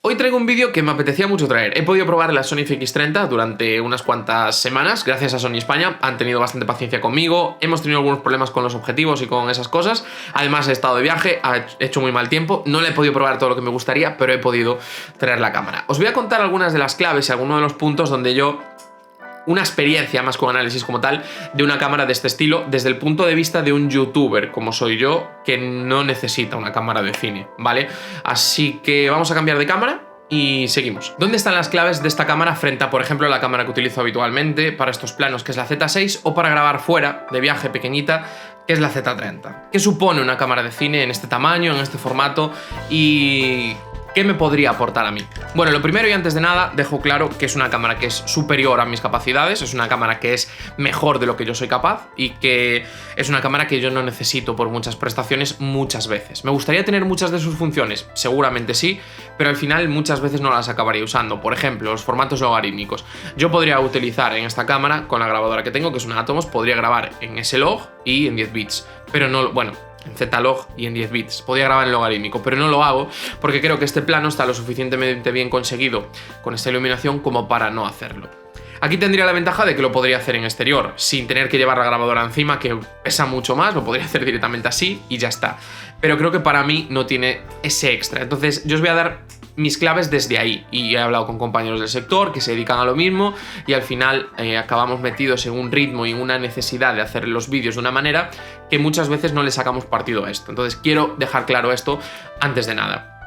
Hoy traigo un vídeo que me apetecía mucho traer. He podido probar la Sony FX30 durante unas cuantas semanas, gracias a Sony España. Han tenido bastante paciencia conmigo, hemos tenido algunos problemas con los objetivos y con esas cosas. Además he estado de viaje, ha hecho muy mal tiempo, no le he podido probar todo lo que me gustaría, pero he podido traer la cámara. Os voy a contar algunas de las claves y algunos de los puntos donde yo... una experiencia más que un análisis como tal de una cámara de este estilo desde el punto de vista de un youtuber como soy yo, que no necesita una cámara de cine, ¿vale? Así que vamos a cambiar de cámara y seguimos. ¿Dónde están las claves de esta cámara frente a, por ejemplo, la cámara que utilizo habitualmente para estos planos, que es la Z6, o para grabar fuera, de viaje, pequeñita, que es la Z30? ¿Qué supone una cámara de cine en este tamaño, en este formato y... ¿qué me podría aportar a mí? Bueno, lo primero y antes de nada, dejo claro que es una cámara que es superior a mis capacidades, es una cámara que es mejor de lo que yo soy capaz y que es una cámara que yo no necesito por muchas prestaciones muchas veces. ¿Me gustaría tener muchas de sus funciones? Seguramente sí, pero al final muchas veces no las acabaría usando. Por ejemplo, los formatos logarítmicos. Yo podría utilizar en esta cámara, con la grabadora que tengo, que es una Atomos, podría grabar en S-Log y en 10 bits, pero no, bueno, en Z-Log y en 10 bits. Podía grabar en logarítmico, pero no lo hago porque creo que este plano está lo suficientemente bien conseguido con esta iluminación como para no hacerlo. Aquí tendría la ventaja de que lo podría hacer en exterior, sin tener que llevar la grabadora encima, que pesa mucho más, lo podría hacer directamente así y ya está. Pero creo que para mí no tiene ese extra. Entonces yo os voy a dar mis claves desde ahí, y he hablado con compañeros del sector que se dedican a lo mismo y al final acabamos metidos en un ritmo y en una necesidad de hacer los vídeos de una manera que muchas veces no le sacamos partido a esto. Entonces quiero dejar claro esto antes de nada.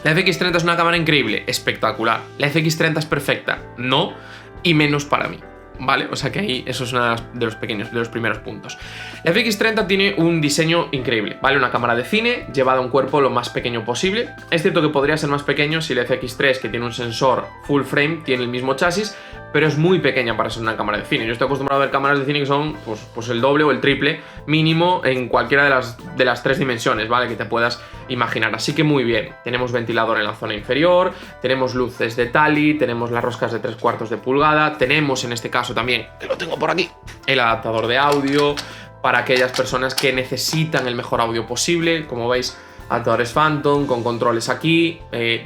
La FX30 es una cámara increíble, espectacular. La FX30 es perfecta, no, y menos para mí, ¿vale? O sea que ahí eso es uno de los primeros puntos. La FX30 tiene un diseño increíble, ¿vale? Una cámara de cine llevada a un cuerpo lo más pequeño posible. Es cierto que podría ser más pequeño si la FX3, que tiene un sensor full frame, tiene el mismo chasis, pero es muy pequeña para ser una cámara de cine. Yo estoy acostumbrado a ver cámaras de cine que son pues el doble o el triple mínimo en cualquiera de las tres dimensiones, ¿vale? Que te puedas imaginar. Así que muy bien. Tenemos ventilador en la zona inferior, tenemos luces de tali, tenemos las roscas de 3/4 de pulgada, tenemos en este caso también, que lo tengo por aquí, el adaptador de audio para aquellas personas que necesitan el mejor audio posible. Como veis, adaptadores Phantom con controles aquí,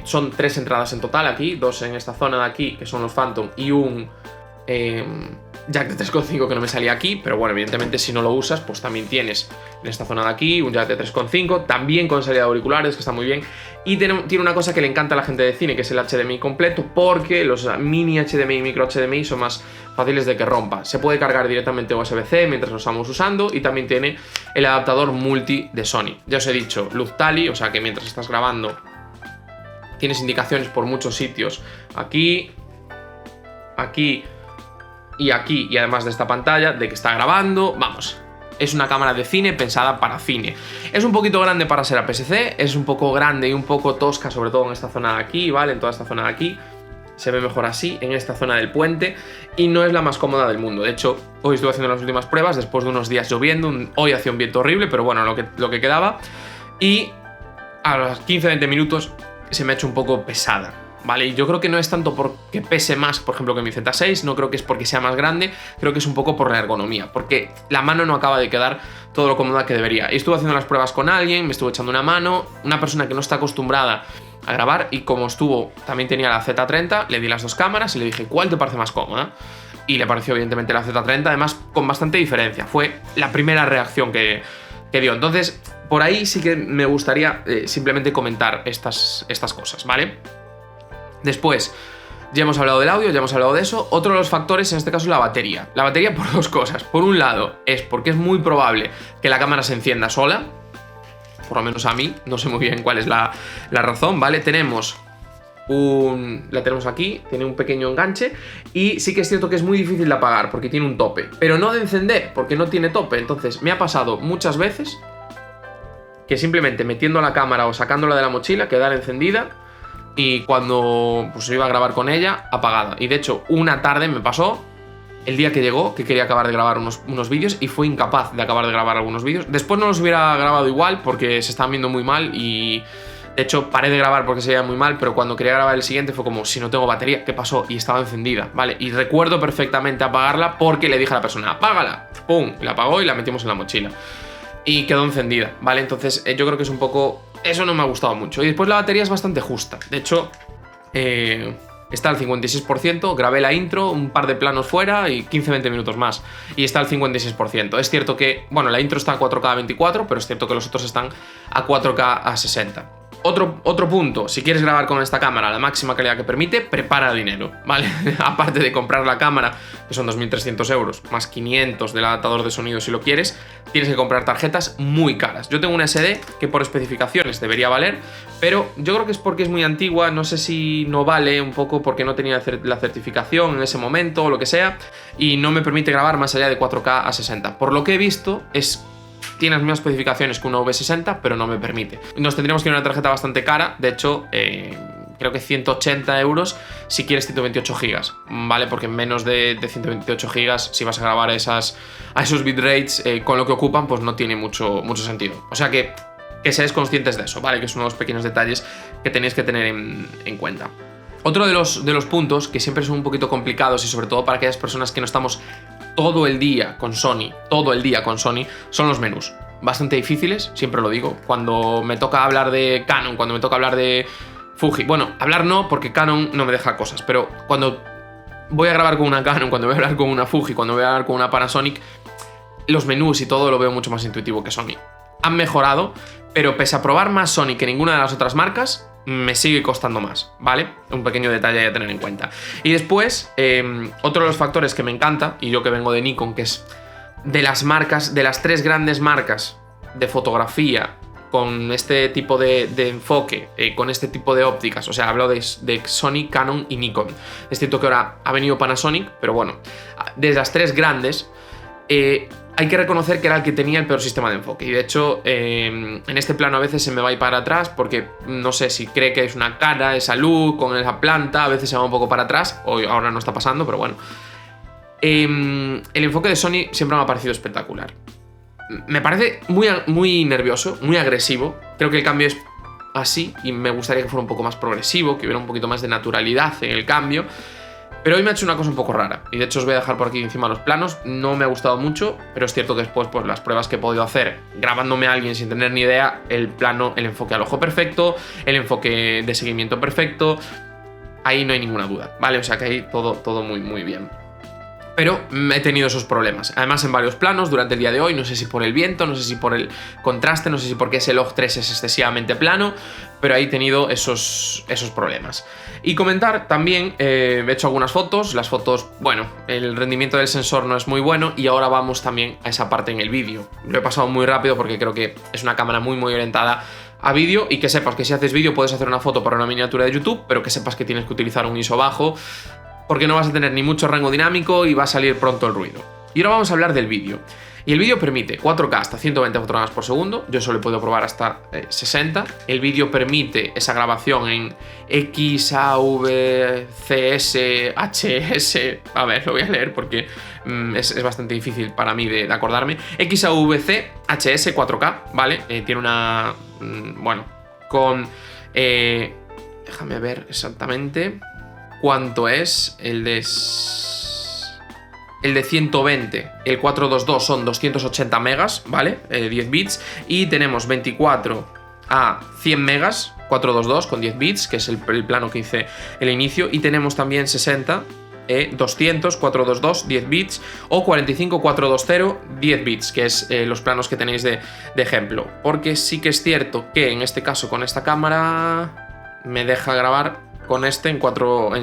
son 3 entradas en total aquí, 2 en esta zona de aquí que son los Phantom y un jack de 3.5 que no me salía aquí, pero bueno, evidentemente si no lo usas pues también tienes en esta zona de aquí un jack de 3.5, también con salida de auriculares, que está muy bien. Y tiene una cosa que le encanta a la gente de cine, que es el HDMI completo, porque los mini HDMI y micro HDMI son más fáciles de que rompa. Se puede cargar directamente USB-C mientras lo estamos usando, y también tiene el adaptador multi de Sony. Ya os he dicho, luz tali, o sea que mientras estás grabando tienes indicaciones por muchos sitios, aquí, aquí y aquí, y además de esta pantalla, de que está grabando. Vamos, es una cámara de cine pensada para cine. Es un poquito grande para ser APS-C, es un poco grande y un poco tosca, sobre todo en esta zona de aquí, ¿vale? En toda esta zona de aquí se ve mejor así, en esta zona del puente, y no es la más cómoda del mundo. De hecho, hoy estuve haciendo las últimas pruebas después de unos días lloviendo, hoy hacía un viento horrible, pero bueno, lo que quedaba, y a los 15-20 minutos se me ha hecho un poco pesada, ¿vale? Y yo creo que no es tanto porque pese más, por ejemplo, que mi Z6, no creo que es porque sea más grande, creo que es un poco por la ergonomía, porque la mano no acaba de quedar todo lo cómoda que debería. Y estuve haciendo las pruebas con alguien, me estuvo echando una mano, una persona que no está acostumbrada a grabar, y como también tenía la Z30, le di las dos cámaras y le dije, ¿cuál te parece más cómoda? Y le pareció evidentemente la Z30, además con bastante diferencia, fue la primera reacción que dio. Entonces, por ahí sí que me gustaría simplemente comentar estas cosas, ¿vale? Después, ya hemos hablado del audio, ya hemos hablado de eso. Otro de los factores, en este caso, es la batería. La batería por dos cosas. Por un lado, es porque es muy probable que la cámara se encienda sola. Por lo menos a mí, no sé muy bien cuál es la razón, ¿vale? La tenemos aquí, tiene un pequeño enganche, y sí que es cierto que es muy difícil de apagar porque tiene un tope, pero no de encender porque no tiene tope. Entonces me ha pasado muchas veces que simplemente metiendo la cámara o sacándola de la mochila, quedar encendida, y cuando pues iba a grabar con ella, apagada. Y de hecho una tarde me pasó, el día que llegó, que quería acabar de grabar unos vídeos y fue incapaz de acabar de grabar algunos vídeos. Después no los hubiera grabado igual porque se estaban viendo muy mal, y de hecho paré de grabar porque se veía muy mal, pero cuando quería grabar el siguiente fue como, si no tengo batería, ¿qué pasó? Y estaba encendida, ¿vale? Y recuerdo perfectamente apagarla porque le dije a la persona, apágala, ¡pum! La apagó y la metimos en la mochila y quedó encendida, ¿vale? Entonces yo creo que es un poco... eso no me ha gustado mucho. Y después la batería es bastante justa. De hecho, está al 56%, grabé la intro, un par de planos fuera y 15-20 minutos más. Y está al 56%. Es cierto que, bueno, la intro está a 4K a 24, pero es cierto que los otros están a 4K a 60. Otro punto, si quieres grabar con esta cámara a la máxima calidad que permite, prepara dinero, ¿vale? Aparte de comprar la cámara, que son 2.300 euros, más 500 del adaptador de sonido si lo quieres, tienes que comprar tarjetas muy caras. Yo tengo una SD que por especificaciones debería valer, pero yo creo que es porque es muy antigua, no sé si no vale un poco porque no tenía la certificación en ese momento o lo que sea, y no me permite grabar más allá de 4K a 60. Por lo que he visto, tiene las mismas especificaciones que una V60, pero no me permite. Nos tendríamos que ir a una tarjeta bastante cara, de hecho, creo que 180 euros si quieres 128 gigas, ¿vale? Porque menos de 128 gigas, si vas a grabar a esos bitrates con lo que ocupan, pues no tiene mucho sentido. O sea que seáis conscientes de eso, ¿vale? Que es uno de los pequeños detalles que tenéis que tener en cuenta. Otro de los puntos que siempre son un poquito complicados y sobre todo para aquellas personas que no estamos todo el día con Sony, son los menús. Bastante difíciles, siempre lo digo. Cuando me toca hablar de Canon, cuando me toca hablar de Fuji, bueno, hablar no, porque Canon no me deja cosas, pero cuando voy a grabar con una Canon, cuando voy a hablar con una Fuji, cuando voy a hablar con una Panasonic, los menús y todo lo veo mucho más intuitivo que Sony. Han mejorado, pero pese a probar más Sony que ninguna de las otras marcas, me sigue costando más, ¿vale? Un pequeño detalle a tener en cuenta. Y después, otro de los factores que me encanta, y yo que vengo de Nikon, que es de las marcas, de las 3 grandes marcas de fotografía con este tipo de enfoque, con este tipo de ópticas, o sea, hablo de Sony, Canon y Nikon. Es cierto que ahora ha venido Panasonic, pero bueno, de las 3 grandes, hay que reconocer que era el que tenía el peor sistema de enfoque. Y de hecho, en este plano a veces se me va a ir para atrás porque no sé si cree que es una cara, esa luz con esa planta, a veces se va un poco para atrás. Hoy, ahora no está pasando, pero bueno. El enfoque de Sony siempre me ha parecido espectacular. Me parece muy nervioso, muy agresivo. Creo que el cambio es así y me gustaría que fuera un poco más progresivo, que hubiera un poquito más de naturalidad en el cambio. Pero hoy me ha hecho una cosa un poco rara, y de hecho os voy a dejar por aquí encima los planos. No me ha gustado mucho, pero es cierto que después, pues las pruebas que he podido hacer grabándome a alguien sin tener ni idea, el plano, el enfoque al ojo perfecto, el enfoque de seguimiento perfecto, ahí no hay ninguna duda, ¿vale? O sea que ahí todo muy bien. Pero he tenido esos problemas, además en varios planos durante el día de hoy, no sé si por el viento, no sé si por el contraste, no sé si porque ese log 3 es excesivamente plano, pero ahí he tenido esos problemas. Y comentar también, he hecho algunas fotos, las fotos, bueno, el rendimiento del sensor no es muy bueno y ahora vamos también a esa parte en el vídeo. Lo he pasado muy rápido porque creo que es una cámara muy orientada a vídeo, y que sepas que si haces vídeo puedes hacer una foto para una miniatura de YouTube, pero que sepas que tienes que utilizar un ISO bajo, porque no vas a tener ni mucho rango dinámico y va a salir pronto el ruido. Y ahora vamos a hablar del vídeo. Y el vídeo permite 4K hasta 120 fotogramas por segundo, yo solo he podido probar hasta 60. El vídeo permite esa grabación en XAVCS, HS, a ver, lo voy a leer porque es bastante difícil para mí de acordarme. XAVC HS 4K, ¿vale? Tiene una... bueno, con... déjame ver exactamente cuánto es el de 120, el 422 son 280 megas, ¿vale? 10 bits. Y tenemos 24 a 100 megas, 422 con 10 bits, que es el plano que hice el inicio. Y tenemos también 60, 200, 422, 10 bits. O 45, 420, 10 bits, que es los planos que tenéis de ejemplo. Porque sí que es cierto que en este caso con esta cámara me deja grabar con este en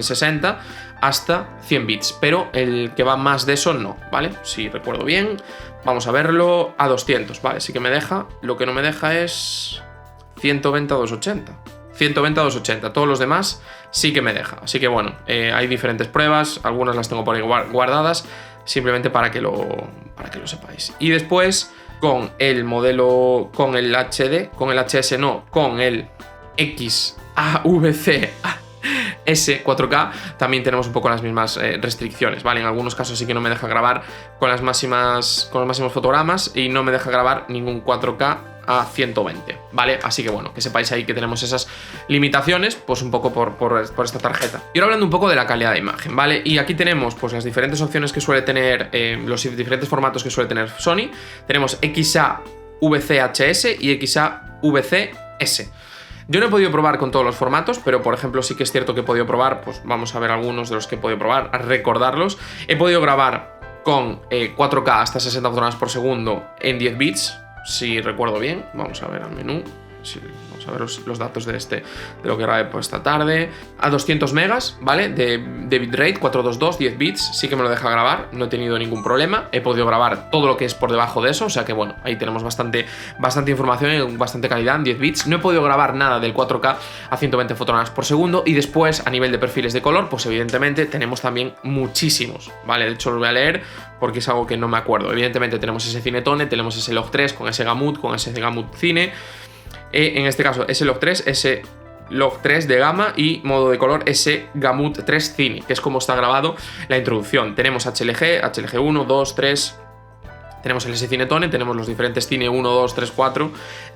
60 hasta 100 bits, pero el que va más de eso no, ¿vale? Si recuerdo bien, vamos a verlo a 200, ¿vale? Sí que me deja, lo que no me deja es 120 a 280. 120 a 280, todos los demás sí que me deja. Así que bueno, hay diferentes pruebas, algunas las tengo por ahí guardadas, simplemente para que lo sepáis. Y después, con el modelo, con el HD, con el HS no, con el XAVC S4K también tenemos un poco las mismas restricciones, ¿vale? En algunos casos sí que no me deja grabar con los máximos fotogramas y no me deja grabar ningún 4K a 120, ¿vale? Así que bueno, que sepáis ahí que tenemos esas limitaciones, pues un poco por esta tarjeta. Y ahora hablando un poco de la calidad de imagen, ¿vale? Y aquí tenemos pues las diferentes opciones que suele tener, los diferentes formatos que suele tener Sony. Tenemos XAVC HS y XAVC S. Yo no he podido probar con todos los formatos, pero por ejemplo sí que es cierto que he podido probar, pues vamos a ver algunos de los que he podido probar, a recordarlos. He podido grabar con 4K hasta 60 fotogramas por segundo en 10 bits, si recuerdo bien. Vamos a ver al menú. Sí, vamos a ver los datos de lo que grabé por esta tarde. A 200 megas, ¿vale? De bitrate, 422, 10 bits. Sí que me lo deja grabar, no he tenido ningún problema. He podido grabar todo lo que es por debajo de eso, o sea que bueno, ahí tenemos bastante información y bastante calidad en 10 bits. No he podido grabar nada del 4K a 120 fotogramas por segundo. Y después, a nivel de perfiles de color, pues evidentemente tenemos también muchísimos, ¿vale? De hecho, los voy a leer porque es algo que no me acuerdo. Evidentemente tenemos ese Cinetone, tenemos ese Log 3 con ese Gamut Cine. En este caso, ese Log 3, ese Log 3 de gama y modo de color ese Gamut 3 Cine, que es como está grabado la introducción. Tenemos HLG 1, 2, 3, tenemos el S-Cinetone, tenemos los diferentes Cine 1, 2, 3, 4,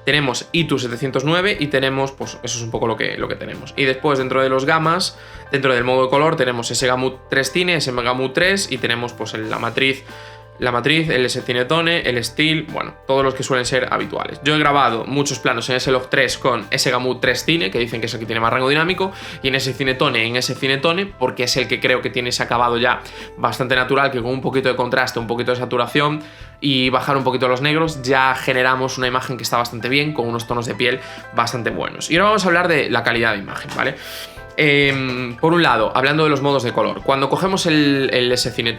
tenemos ITU 709 y tenemos, pues eso es un poco lo que tenemos. Y después dentro de los gamas, dentro del modo de color, tenemos ese Gamut 3 Cine, ese Gamut 3 y tenemos pues la matriz, el S-Cinetone, el Steel, bueno, todos los que suelen ser habituales. Yo he grabado muchos planos en ese Log 3 con ese Gamut 3 Cine, que dicen que es el que tiene más rango dinámico, y en ese Cinetone, porque es el que creo que tiene ese acabado ya bastante natural, que con un poquito de contraste, un poquito de saturación y bajar un poquito los negros, ya generamos una imagen que está bastante bien, con unos tonos de piel bastante buenos. Y ahora vamos a hablar de la calidad de imagen, ¿vale? Por un lado, hablando de los modos de color, cuando cogemos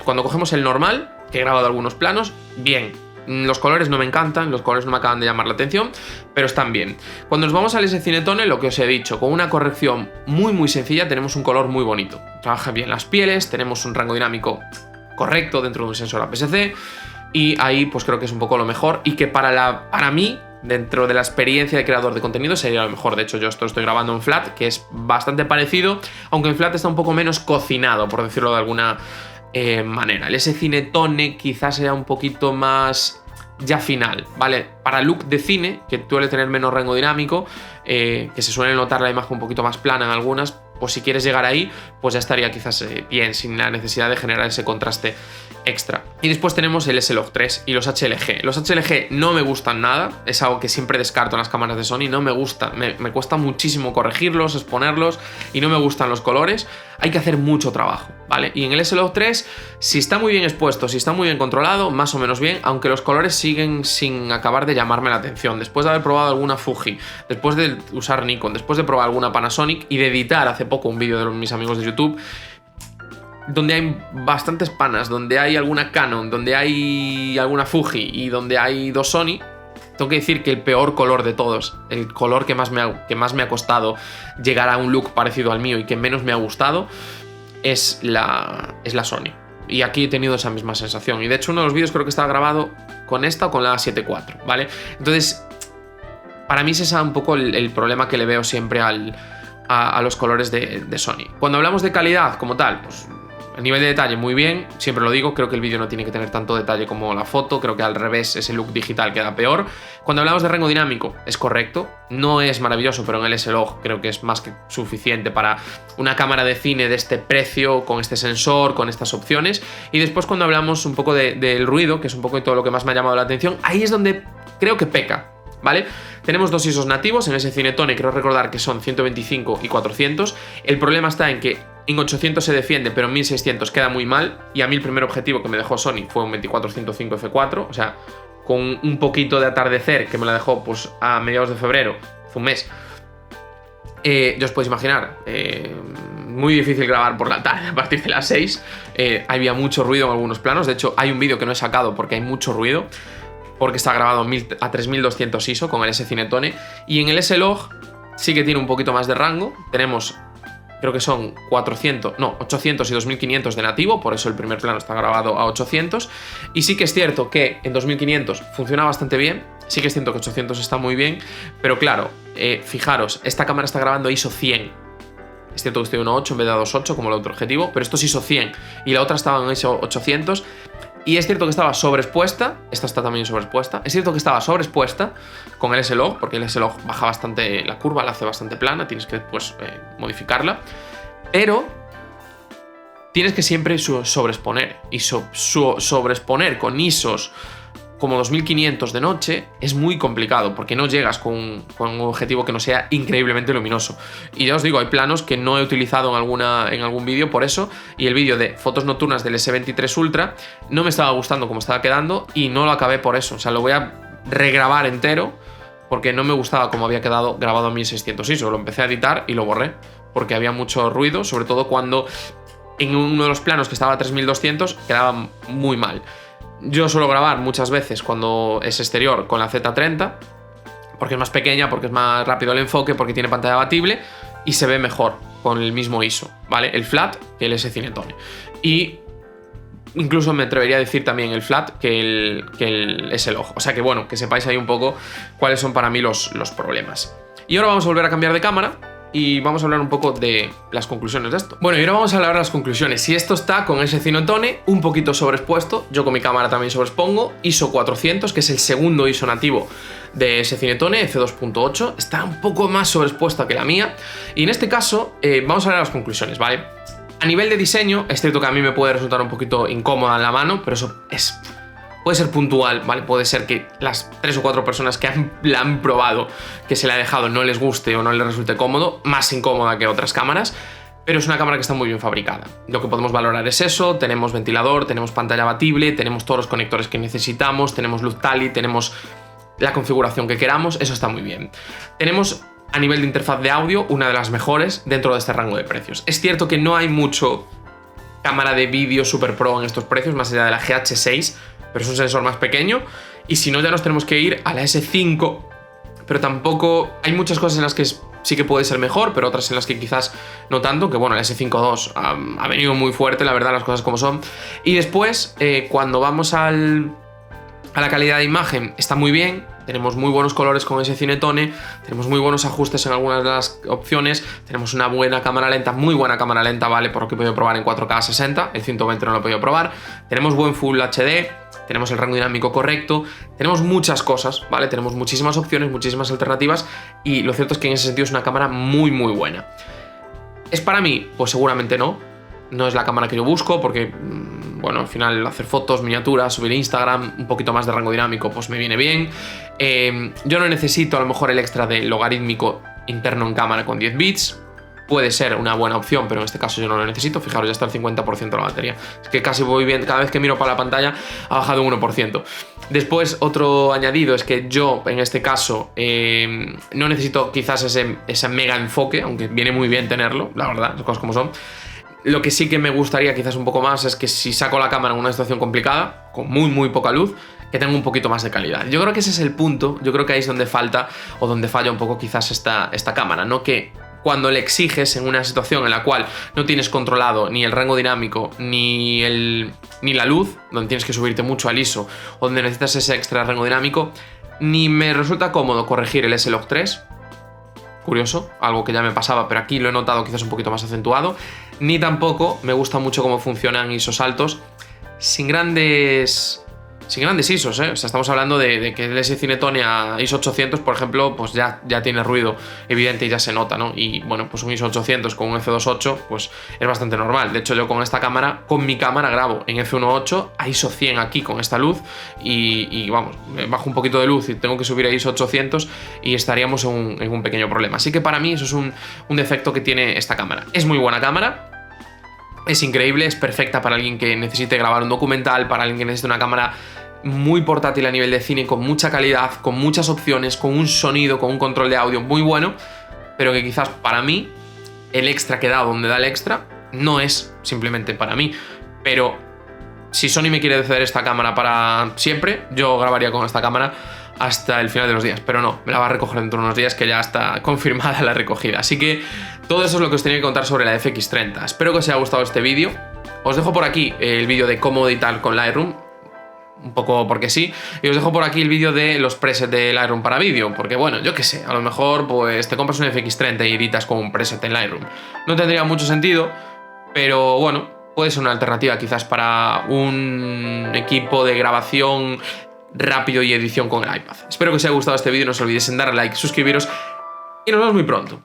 cuando cogemos el normal, que he grabado algunos planos, bien. Los colores no me encantan, los colores no me acaban de llamar la atención, pero están bien. Cuando nos vamos al S-Cinetone, lo que os he dicho, con una corrección muy sencilla, tenemos un color muy bonito. Trabaja bien las pieles, tenemos un rango dinámico correcto dentro de un sensor APS-C, y ahí pues creo que es un poco lo mejor, y que para mí, dentro de la experiencia de creador de contenido, sería lo mejor. De hecho, yo esto estoy grabando en flat, que es bastante parecido, aunque en flat está un poco menos cocinado, por decirlo de alguna manera. El S-Cinetone quizás sea un poquito más ya final, ¿vale? Para look de cine, que suele tener menos rango dinámico, que se suele notar la imagen un poquito más plana en algunas, pues si quieres llegar ahí, pues ya estaría quizás bien, sin la necesidad de generar ese contraste extra. Y después tenemos el S-Log 3 y los HLG. Los HLG no me gustan nada, es algo que siempre descarto en las cámaras de Sony, no me gusta, me cuesta muchísimo corregirlos, exponerlos y no me gustan los colores. Hay que hacer mucho trabajo, ¿vale? Y en el S-Log 3, si está muy bien expuesto, si está muy bien controlado, más o menos bien, aunque los colores siguen sin acabar de llamarme la atención. Después de haber probado alguna Fuji, después de usar Nikon, después de probar alguna Panasonic y de editar hace poco un vídeo de mis amigos de YouTube, donde hay bastantes panas, donde hay alguna Canon, donde hay alguna Fuji y donde hay dos Sony, tengo que decir que el peor color de todos, el color que más me ha costado llegar a un look parecido al mío y que menos me ha gustado, es la Sony. Y aquí he tenido esa misma sensación. Y de hecho uno de los vídeos creo que estaba grabado con esta o con la 7 IV, ¿vale? Entonces, para mí es ese un poco el problema que le veo siempre a los colores de Sony. Cuando hablamos de calidad como tal, pues a nivel de detalle muy bien, siempre lo digo, creo que el vídeo no tiene que tener tanto detalle como la foto, creo que al revés ese look digital queda peor. Cuando hablamos de rango dinámico, es correcto, no es maravilloso, pero en el S-Log creo que es más que suficiente para una cámara de cine de este precio, con este sensor, con estas opciones. Y después cuando hablamos un poco del ruido, que es un poco todo lo que más me ha llamado la atención, ahí es donde creo que peca, ¿vale? Tenemos dos ISOs nativos, en ese Cinetone creo recordar que son 125 y 400. El problema está en que en 800 se defiende, pero en 1600 queda muy mal. Y a mí el primer objetivo que me dejó Sony fue un 24-105 f4, o sea, con un poquito de atardecer que me la dejó pues a mediados de febrero, fue un mes. Ya os podéis imaginar, muy difícil grabar por la tarde a partir de las 6. Había mucho ruido en algunos planos, de hecho hay un vídeo que no he sacado porque hay mucho ruido, porque está grabado a 3200 ISO con el S-Cinetone. Y en el S-Log sí que tiene un poquito más de rango. Tenemos, creo que son 800 y 2500 de nativo, por eso el primer plano está grabado a 800. Y sí que es cierto que en 2500 funciona bastante bien, sí que es cierto que 800 está muy bien, pero claro, fijaros, esta cámara está grabando ISO 100. Es cierto que estoy a 1.8 en vez de a 2.8 como el otro objetivo, pero esto es ISO 100 y la otra estaba en ISO 800. Y es cierto que estaba sobreexpuesta, esta está también sobreexpuesta, es cierto que estaba sobreexpuesta con el S-Log, porque el S-Log baja bastante la curva, la hace bastante plana, tienes que pues modificarla, pero tienes que siempre sobreexponer, y sobreexponer con ISOs como 2500 de noche es muy complicado porque no llegas con un objetivo que no sea increíblemente luminoso. Y ya os digo, hay planos que no he utilizado en algún vídeo por eso, y el vídeo de fotos nocturnas del S23 Ultra no me estaba gustando como estaba quedando y no lo acabé por eso. O sea, lo voy a regrabar entero porque no me gustaba cómo había quedado grabado a 1600 ISO. Lo empecé a editar y lo borré porque había mucho ruido, sobre todo cuando en uno de los planos que estaba a 3200 quedaba muy mal. Yo suelo grabar muchas veces cuando es exterior con la Z30, porque es más pequeña, porque es más rápido el enfoque, porque tiene pantalla abatible y se ve mejor con el mismo ISO, ¿vale? El flat que el S-Cinetone. Y incluso me atrevería a decir también el flat que el S-Log. O sea que bueno, que sepáis ahí un poco cuáles son para mí los problemas. Y ahora vamos a volver a cambiar de cámara y vamos a hablar un poco de las conclusiones de esto. Bueno, y ahora vamos a hablar de las conclusiones. Si esto está con ese Cinetone un poquito sobreexpuesto, yo con mi cámara también sobreexpongo, ISO 400, que es el segundo ISO nativo de ese Cinetone, f2.8, está un poco más sobreexpuesta que la mía, y en este caso vamos a hablar de las conclusiones, ¿vale? A nivel de diseño, es cierto que a mí me puede resultar un poquito incómoda en la mano, pero eso puede ser puntual, ¿vale? Puede ser que las 3 o 4 personas que la han probado, que se la ha dejado, no les guste o no les resulte cómodo, más incómoda que otras cámaras, pero es una cámara que está muy bien fabricada. Lo que podemos valorar es eso: tenemos ventilador, tenemos pantalla abatible, tenemos todos los conectores que necesitamos, tenemos luz Tali, tenemos la configuración que queramos, eso está muy bien. Tenemos, a nivel de interfaz de audio, una de las mejores dentro de este rango de precios. Es cierto que no hay mucho cámara de vídeo super pro en estos precios, más allá de la GH6, pero es un sensor más pequeño, y si no ya nos tenemos que ir a la S5, pero tampoco hay muchas cosas en las que sí que puede ser mejor, pero otras en las que quizás no tanto, que bueno, la S5 II ha venido muy fuerte, la verdad, las cosas como son. Y después, cuando vamos a la calidad de imagen, está muy bien, tenemos muy buenos colores con ese Cinetone, tenemos muy buenos ajustes en algunas de las opciones, tenemos una buena cámara lenta, muy buena cámara lenta, ¿vale? Por lo que he podido probar en 4K 60, el 120 no lo he podido probar, tenemos buen Full HD, tenemos el rango dinámico correcto, tenemos muchas cosas, ¿vale? Tenemos muchísimas opciones, muchísimas alternativas, y lo cierto es que en ese sentido es una cámara muy muy buena. ¿Es para mí? Pues seguramente no es la cámara que yo busco, porque bueno, al final hacer fotos, miniaturas, subir Instagram, un poquito más de rango dinámico, pues me viene bien. Yo no necesito a lo mejor el extra de logarítmico interno en cámara con 10 bits. Puede ser una buena opción, pero en este caso yo no lo necesito. Fijaros, ya está el 50% de la batería. Es que casi voy bien, cada vez que miro para la pantalla ha bajado un 1%. Después, otro añadido es que yo, en este caso, no necesito quizás ese mega enfoque, aunque viene muy bien tenerlo, la verdad, las cosas como son. Lo que sí que me gustaría quizás un poco más es que si saco la cámara en una situación complicada, con muy muy poca luz, que tenga un poquito más de calidad. Yo creo que ese es el punto, yo creo que ahí es donde falta o donde falla un poco quizás esta cámara, ¿no? Que cuando le exiges en una situación en la cual no tienes controlado ni el rango dinámico ni la luz, donde tienes que subirte mucho al ISO o donde necesitas ese extra rango dinámico, ni me resulta cómodo corregir el S-Log 3, curioso, algo que ya me pasaba, pero aquí lo he notado quizás un poquito más acentuado, ni tampoco me gusta mucho cómo funcionan ISOs altos sin grandes ISOs, ¿eh? O sea, estamos hablando de que el S-Cinetone a ISO 800, por ejemplo, pues ya tiene ruido evidente y ya se nota, ¿no? Y bueno, pues un ISO 800 con un f2.8 pues es bastante normal. De hecho, yo con mi cámara grabo en f1.8 a ISO 100 aquí con esta luz y vamos, bajo un poquito de luz y tengo que subir a ISO 800 y estaríamos en un pequeño problema. Así que para mí eso es un defecto que tiene esta cámara. Es muy buena cámara. Es increíble, es perfecta para alguien que necesite grabar un documental, para alguien que necesite una cámara muy portátil a nivel de cine, con mucha calidad, con muchas opciones, con un sonido, con un control de audio muy bueno, pero que quizás para mí el extra que da donde da el extra no es simplemente para mí. Pero si Sony me quiere ceder esta cámara para siempre, yo grabaría con esta cámara hasta el final de los días, pero no, me la va a recoger dentro de unos días, que ya está confirmada la recogida. Así que todo eso es lo que os tenía que contar sobre la FX30. Espero que os haya gustado este vídeo. Os dejo por aquí el vídeo de cómo editar con Lightroom, un poco porque sí, y os dejo por aquí el vídeo de los presets de Lightroom para vídeo, porque bueno, yo qué sé, a lo mejor pues te compras un FX30 y editas con un preset en Lightroom. No tendría mucho sentido, pero bueno, puede ser una alternativa quizás para un equipo de grabación rápido y edición con el iPad. Espero que os haya gustado este vídeo, no os olvidéis en darle like, suscribiros y nos vemos muy pronto.